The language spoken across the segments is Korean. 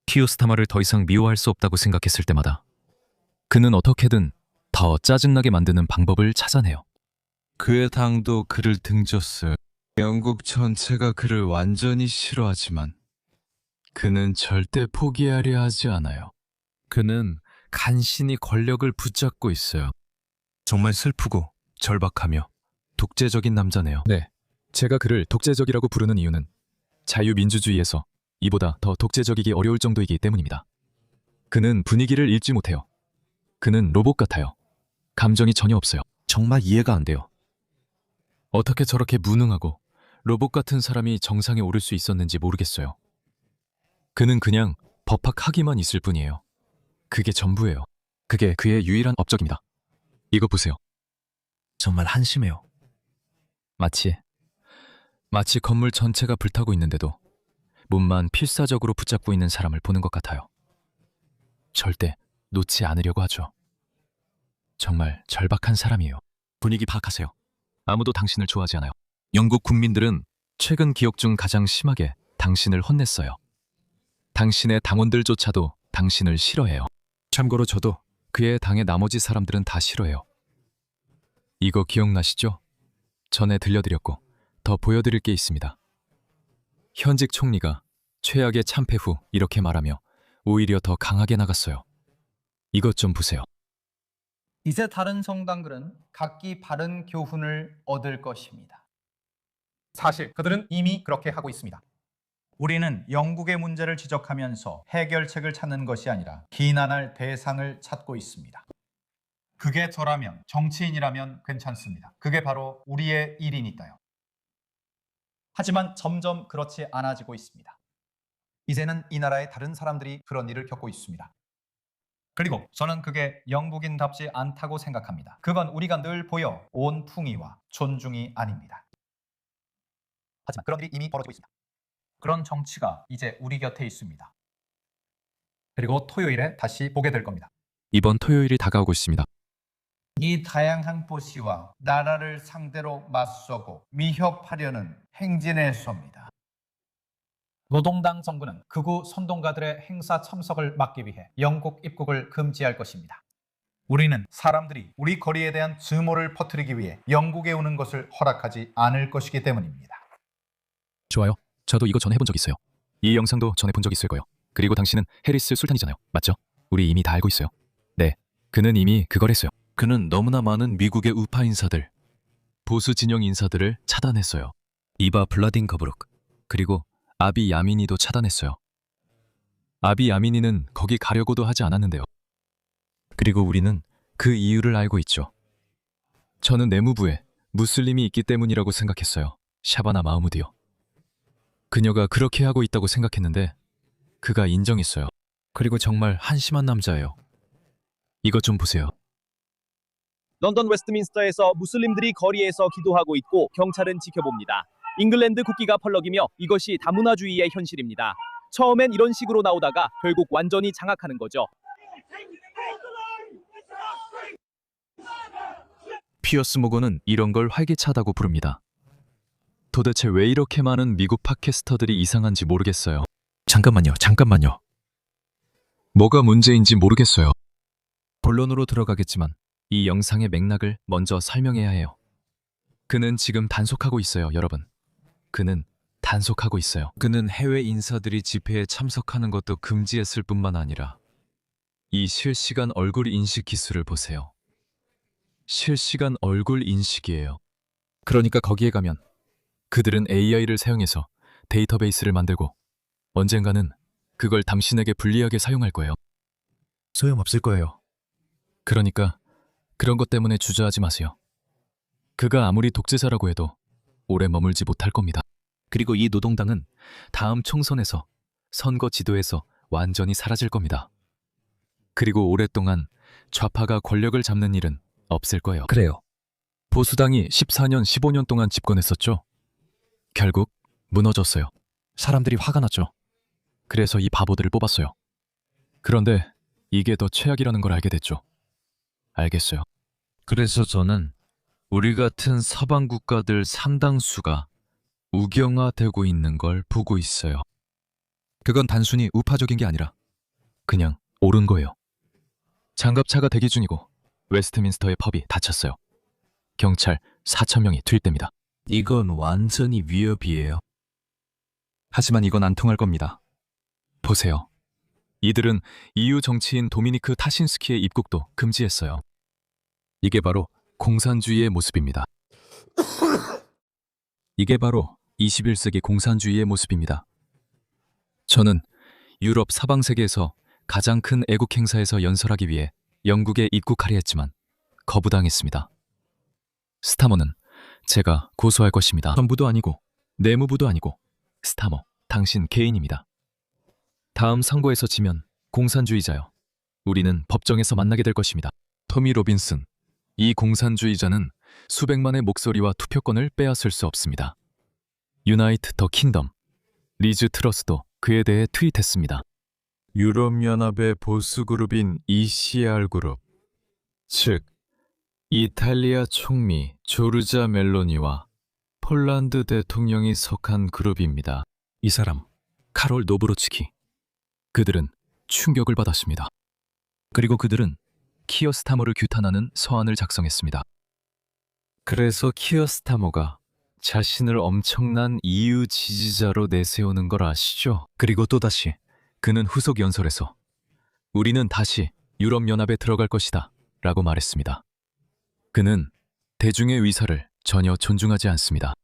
키오스타마를 더 이상 미워할 수 없다고 생각했을 때마다 그는 어떻게든 더 짜증나게 만드는 방법을 찾아내요. 그의 당도 그를 등졌어요. 영국 전체가 그를 완전히 싫어하지만 그는 절대 포기하려 하지 않아요. 그는 간신히 권력을 붙잡고 있어요. 정말 슬프고 절박하며 독재적인 남자네요. 네, 제가 그를 독재적이라고 부르는 이유는 자유민주주의에서 이보다 더 독재적이기 어려울 정도이기 때문입니다. 그는 분위기를 읽지 못해요. 그는 로봇 같아요. 감정이 전혀 없어요. 정말 이해가 안 돼요. 어떻게 저렇게 무능하고 로봇 같은 사람이 정상에 오를 수 있었는지 모르겠어요. 그는 그냥 법학하기만 있을 뿐이에요. 그게 전부예요. 그게 그의 유일한 업적입니다. 이거 보세요. 정말 한심해요. 마치 건물 전체가 불타고 있는데도 몸만 필사적으로 붙잡고 있는 사람을 보는 것 같아요. 절대 놓지 않으려고 하죠. 정말 절박한 사람이에요. 분위기 파악하세요. 아무도 당신을 좋아하지 않아요. 영국 국민들은 최근 기억 중 가장 심하게 당신을 혼냈어요. 당신의 당원들조차도 당신을 싫어해요. 참고로 저도 그의 당의 나머지 사람들은 다 싫어해요. 이거 기억나시죠? 전에 들려드렸고 더 보여드릴 게 있습니다. 현직 총리가 최악의 참패 후 이렇게 말하며 오히려 더 강하게 나갔어요. 이것 좀 보세요. 이제 다른 성당들은 각기 바른 교훈을 얻을 것입니다. 사실 그들은 이미 그렇게 하고 있습니다. 우리는 영국의 문제를 지적하면서 해결책을 찾는 것이 아니라 비난할 대상을 찾고 있습니다. 그게 저라면, 정치인이라면 괜찮습니다. 그게 바로 우리의 일이니까요. 하지만 점점 그렇지 않아지고 있습니다. 이제는 이 나라의 다른 사람들이 그런 일을 겪고 있습니다. 그리고 저는 그게 영국인답지 않다고 생각합니다. 그건 우리가 늘 보여 온 풍의와 존중이 아닙니다. 하지만 그런 일이 이미 벌어지고 있습니다. 그런 정치가 이제 우리 곁에 있습니다. 그리고 토요일에 다시 보게 될 겁니다. 이번 토요일이 다가오고 있습니다. 이 다양한 보시와 나라를 상대로 맞서고 위협하려는 행진의 수입니다. 노동당 정부는 극우 선동가들의 행사 참석을 막기 위해 영국 입국을 금지할 것입니다. 우리는 사람들이 우리 거리에 대한 증오를 퍼뜨리기 위해 영국에 오는 것을 허락하지 않을 것이기 때문입니다. 좋아요. 저도 이거 전에 해본 적 있어요. 이 영상도 전에 본 적 있을 거예요. 그리고 당신은 해리스 술탄이잖아요. 맞죠? 우리 이미 다 알고 있어요. 네, 그는 이미 그걸 했어요. 그는 너무나 많은 미국의 우파 인사들, 보수 진영 인사들을 차단했어요. 이바 블라딘 거브룩, 그리고 아비 야미니도 차단했어요. 아비 야미니는 거기 가려고도 하지 않았는데요. 그리고 우리는 그 이유를 알고 있죠. 저는 내무부에 무슬림이 있기 때문이라고 생각했어요. 샤바나 마흐무드요. 그녀가 그렇게 하고 있다고 생각했는데 그가 인정했어요. 그리고 정말 한심한 남자예요. 이것 좀 보세요. 런던 웨스트민스터에서 무슬림들이 거리에서 기도하고 있고 경찰은 지켜봅니다. 잉글랜드 국기가 펄럭이며 이것이 다문화주의의 현실입니다. 처음엔 이런 식으로 나오다가 결국 완전히 장악하는 거죠. 피어스 모건은 이런 걸 활기차다고 부릅니다. 도대체 왜 이렇게 많은 미국 팟캐스터들이 이상한지 모르겠어요. 잠깐만요. 뭐가 문제인지 모르겠어요. 본론으로 들어가겠지만 이 영상의 맥락을 먼저 설명해야 해요. 그는 지금 단속하고 있어요, 여러분. 그는 단속하고 있어요. 그는 해외 인사들이 집회에 참석하는 것도 금지했을 뿐만 아니라 이 실시간 얼굴 인식 기술을 보세요. 실시간 얼굴 인식이에요. 그러니까 거기에 가면 그들은 AI를 사용해서 데이터베이스를 만들고 언젠가는 그걸 당신에게 불리하게 사용할 거예요. 소용없을 거예요. 그러니까 그런 것 때문에 주저하지 마세요. 그가 아무리 독재자라고 해도 오래 머물지 못할 겁니다. 그리고 이 노동당은 다음 총선에서 선거 지도에서 완전히 사라질 겁니다. 그리고 오랫동안 좌파가 권력을 잡는 일은 없을 거예요. 그래요. 보수당이 14년, 15년 동안 집권했었죠. 결국 무너졌어요. 사람들이 화가 났죠. 그래서 이 바보들을 뽑았어요. 그런데 이게 더 최악이라는 걸 알게 됐죠. 알겠어요. 그래서 저는 우리 같은 서방 국가들 상당수가 우경화되고 있는 걸 보고 있어요. 그건 단순히 우파적인 게 아니라 그냥 옳은 거예요. 장갑차가 대기 중이고 웨스트민스터의 펍이 닫혔어요. 경찰 4,000명이 투입됩니다. 이건 완전히 위협이에요. 하지만 이건 안 통할 겁니다. 보세요. 이들은 EU 정치인 도미니크 타신스키의 입국도 금지했어요. 이게 바로 공산주의의 모습입니다. 이게 바로 21세기 공산주의의 모습입니다. 저는 유럽 사방 세계에서 가장 큰 애국 행사에서 연설하기 위해 영국에 입국하려 했지만 거부당했습니다. 스타머는 제가 고소할 것입니다. 정부도 아니고 내무부도 아니고 스타머, 당신 개인입니다. 다음 선거에서 지면 공산주의자요. 우리는 법정에서 만나게 될 것입니다. 토미 로빈슨, 이 공산주의자는 수백만의 목소리와 투표권을 빼앗을 수 없습니다. 유나이트 더 킹덤, 리즈 트러스도 그에 대해 트윗했습니다. 유럽연합의 보수그룹인 ECR 그룹, 즉 이탈리아 총리 조르자 멜로니와 폴란드 대통령이 속한 그룹입니다. 이 사람, 카롤 노브로츠키. 그들은 충격을 받았습니다. 그리고 그들은 키어 스타머를 규탄하는 서한을 작성했습니다. 그래서 키어 스타머가 자신을 엄청난 EU 지지자로 내세우는 걸 아시죠? 그리고 또다시 그는 후속 연설에서 우리는 다시 유럽연합에 들어갈 것이다 라고 말했습니다. 그는 대중의 의사를 전혀 존중하지 않습니다.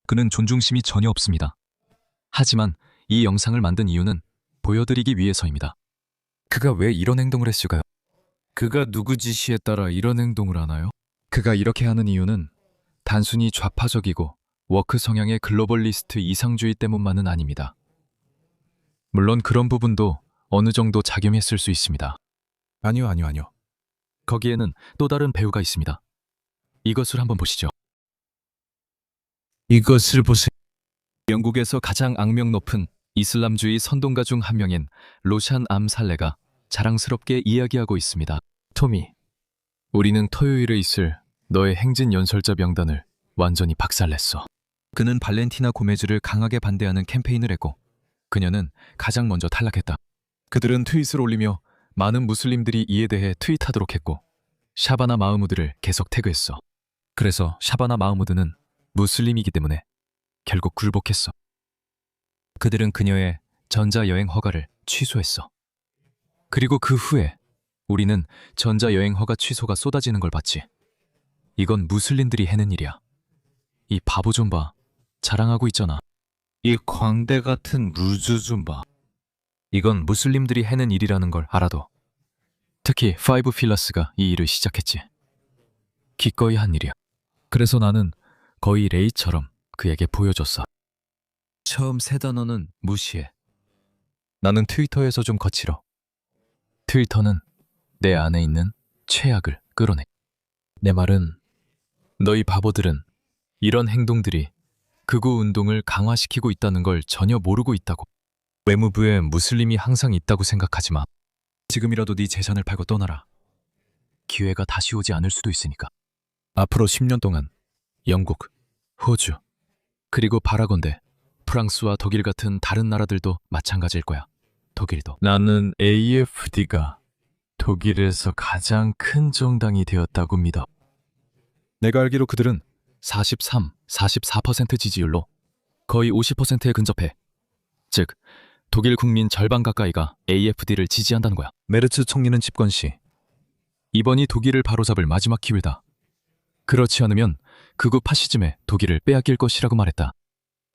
그는 존중심이 전혀 없습니다. 하지만 이 영상을 만든 이유는 보여드리기 위해서입니다. 그가 왜 이런 행동을 했을까요? 그가 누구 지시에 따라 이런 행동을 하나요? 그가 이렇게 하는 이유는 단순히 좌파적이고 워크 성향의 글로벌리스트 이상주의 때문만은 아닙니다. 물론 그런 부분도 어느 정도 작용했을 수 있습니다. 아니요. 거기에는 또 다른 배우가 있습니다. 이것을 한번 보시죠. 이것을 보세요. 영국에서 가장 악명 높은 이슬람주의 선동가 중 한 명인 로샨 암살레가 자랑스럽게 이야기하고 있습니다. 토미, 우리는 토요일에 있을 너의 행진 연설자 명단을 완전히 박살냈어. 그는 발렌티나 고메즈를 강하게 반대하는 캠페인을 했고 그녀는 가장 먼저 탈락했다. 그들은 트윗을 올리며 많은 무슬림들이 이에 대해 트윗하도록 했고 샤바나 마흐무드를 계속 태그했어. 그래서 샤바나 마흐무드는 무슬림이기 때문에 결국 굴복했어. 그들은 그녀의 전자여행 허가를 취소했어. 그리고 그 후에 우리는 전자여행 허가 취소가 쏟아지는 걸 봤지. 이건 무슬림들이 해낸 일이야. 이 바보 좀 봐. 자랑하고 있잖아. 이 광대 같은 루즈 좀 봐. 이건 무슬림들이 해낸 일이라는 걸 알아도. 특히 파이브 필라스가 이 일을 시작했지. 기꺼이 한 일이야. 그래서 나는 거의 레이처럼 그에게 보여줬어. 처음 세 단어는 무시해. 나는 트위터에서 좀 거칠어. 트위터는 내 안에 있는 최악을 끌어내. 내 말은 너희 바보들은 이런 행동들이 극우 운동을 강화시키고 있다는 걸 전혀 모르고 있다고. 외무부에 무슬림이 항상 있다고 생각하지 마. 지금이라도 네 재산을 팔고 떠나라. 기회가 다시 오지 않을 수도 있으니까. 앞으로 10년 동안 영국, 호주, 그리고 바라건대 프랑스와 독일 같은 다른 나라들도 마찬가지일 거야. 독일도. 나는 AFD가 독일에서 가장 큰 정당이 되었다고 믿어. 내가 알기로 그들은 43, 44% 지지율로 거의 50%에 근접해. 즉, 독일 국민 절반 가까이가 AFD를 지지한다는 거야. 메르츠 총리는 집권 시 이번이 독일을 바로잡을 마지막 기회다. 그렇지 않으면 극우 파시즘에 독일을 빼앗길 것이라고 말했다.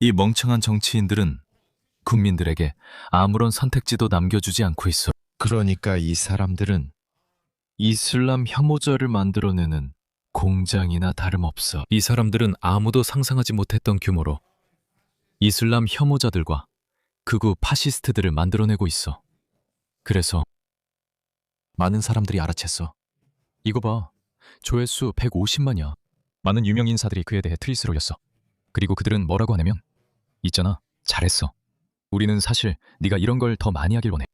이 멍청한 정치인들은 국민들에게 아무런 선택지도 남겨주지 않고 있어. 그러니까 이 사람들은 이슬람 혐오자를 만들어내는 공장이나 다름없어. 이 사람들은 아무도 상상하지 못했던 규모로 이슬람 혐오자들과 극우 파시스트들을 만들어내고 있어. 그래서 많은 사람들이 알아챘어. 이거 봐. 조회수 150만이야. 많은 유명 인사들이 그에 대해 트윗을 올렸어. 그리고 그들은 뭐라고 하냐면 있잖아. 잘했어. 우리는 사실 네가 이런 걸 더 많이 하길 원해.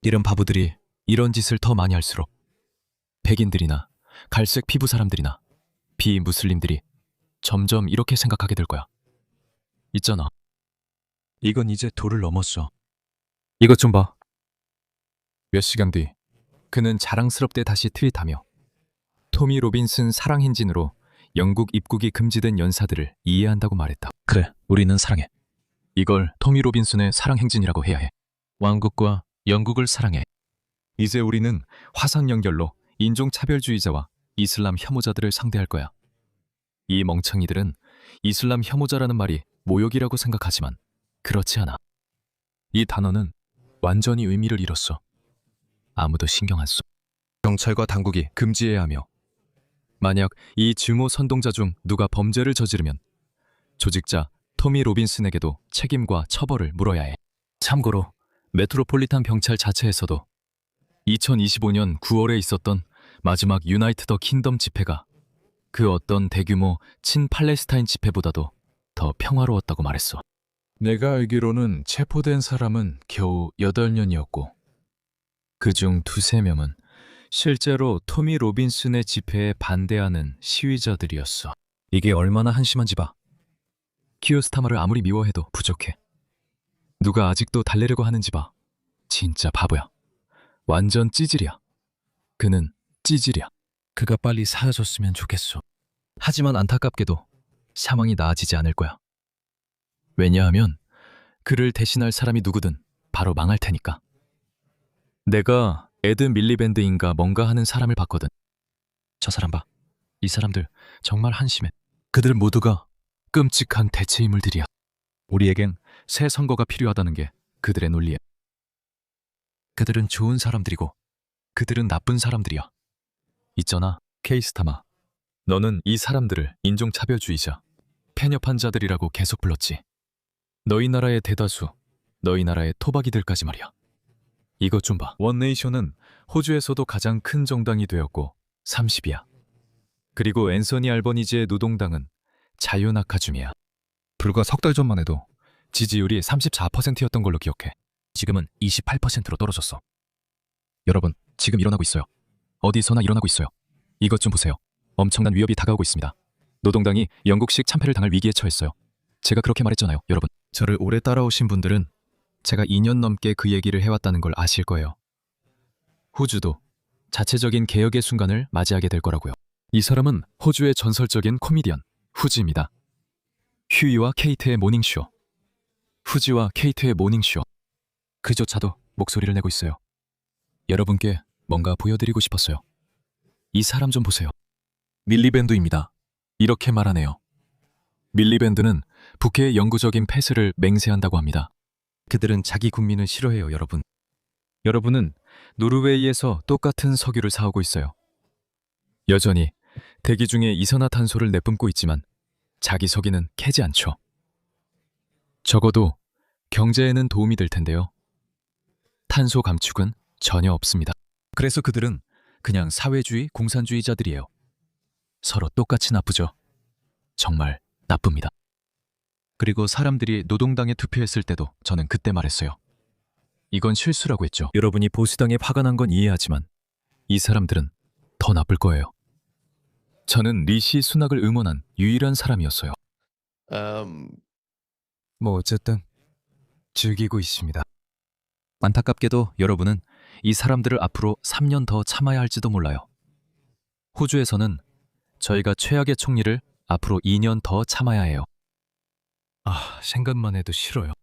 이런 바보들이 이런 짓을 더 많이 할수록 백인들이나 갈색 피부 사람들이나 비무슬림들이 점점 이렇게 생각하게 될 거야. 있잖아. 이건 이제 도를 넘었어. 이것 좀 봐. 몇 시간 뒤 그는 자랑스럽게 다시 트윗하며 토미 로빈슨 사랑 행진으로 영국 입국이 금지된 연사들을 이해한다고 말했다. 그래, 우리는 사랑해. 이걸 토미 로빈슨의 사랑 행진이라고 해야 해. 왕국과 영국을 사랑해. 이제 우리는 화상 연결로 인종차별주의자와 이슬람 혐오자들을 상대할 거야. 이 멍청이들은 이슬람 혐오자라는 말이 모욕이라고 생각하지만 그렇지 않아. 이 단어는 완전히 의미를 잃었어. 아무도 신경 안 써. 경찰과 당국이 금지해야 하며 만약 이 증오 선동자 중 누가 범죄를 저지르면 조직자 토미 로빈슨에게도 책임과 처벌을 물어야 해. 참고로 메트로폴리탄 경찰 자체에서도 2025년 9월에 있었던 마지막 유나이트 더 킹덤 집회가 그 어떤 대규모 친팔레스타인 집회보다도 더 평화로웠다고 말했어. 내가 알기로는 체포된 사람은 겨우 8년이었고 그중 2~3명은 실제로 토미 로빈슨의 집회에 반대하는 시위자들이었어. 이게 얼마나 한심한지 봐. 키오스타마를 아무리 미워해도 부족해. 누가 아직도 달래려고 하는지 봐. 진짜 바보야. 완전 찌질이야. 그는 찌질이야. 그가 빨리 사라졌으면 좋겠어. 하지만 안타깝게도 상황이 나아지지 않을 거야. 왜냐하면 그를 대신할 사람이 누구든 바로 망할 테니까. 내가 에드 밀리밴드인가 뭔가 하는 사람을 봤거든. 저 사람 봐. 이 사람들 정말 한심해. 그들 모두가 끔찍한 대체 인물들이야. 우리에겐 새 선거가 필요하다는 게 그들의 논리야. 그들은 좋은 사람들이고 그들은 나쁜 사람들이야. 있잖아, 케이스타마. 너는 이 사람들을 인종차별주의자, 편협한 자들이라고 계속 불렀지. 너희 나라의 대다수, 너희 나라의 토박이들까지 말이야. 이것 좀 봐. 원네이션은 호주에서도 가장 큰 정당이 되었고 30이야. 그리고 앤서니 알버니지의 노동당은 자유낙하 중이야. 불과 석 달 전만 해도 지지율이 34%였던 걸로 기억해. 지금은 28%로 떨어졌어. 여러분, 지금 일어나고 있어요. 어디서나 일어나고 있어요. 이것 좀 보세요. 엄청난 위협이 다가오고 있습니다. 노동당이 영국식 참패를 당할 위기에 처했어요. 제가 그렇게 말했잖아요, 여러분. 저를 오래 따라오신 분들은 제가 2년 넘게 그 얘기를 해왔다는 걸 아실 거예요. 호주도 자체적인 개혁의 순간을 맞이하게 될 거라고요. 이 사람은 호주의 전설적인 코미디언 후지입니다. 휴이와 케이트의 모닝쇼. 후지와 케이트의 모닝쇼. 그조차도 목소리를 내고 있어요. 여러분께 뭔가 보여드리고 싶었어요. 이 사람 좀 보세요. 밀리밴드입니다. 이렇게 말하네요. 밀리밴드는 북해의 영구적인 폐쇄를 맹세한다고 합니다. 그들은 자기 국민을 싫어해요, 여러분. 여러분은 노르웨이에서 똑같은 석유를 사오고 있어요. 여전히 대기 중에 이산화탄소를 내뿜고 있지만 자기 석유는 캐지 않죠. 적어도 경제에는 도움이 될 텐데요. 탄소 감축은 전혀 없습니다. 그래서 그들은 그냥 사회주의 공산주의자들이에요. 서로 똑같이 나쁘죠. 정말 나쁩니다. 그리고 사람들이 노동당에 투표했을 때도 저는 그때 말했어요. 이건 실수라고 했죠. 여러분이 보수당에 화가 난 건 이해하지만 이 사람들은 더 나쁠 거예요. 저는 리시 수낙을 응원한 유일한 사람이었어요. 뭐 어쨌든 즐기고 있습니다. 안타깝게도 여러분은 이 사람들을 앞으로 3년 더 참아야 할지도 몰라요. 호주에서는 저희가 최악의 총리를 앞으로 2년 더 참아야 해요. 생각만 해도 싫어요.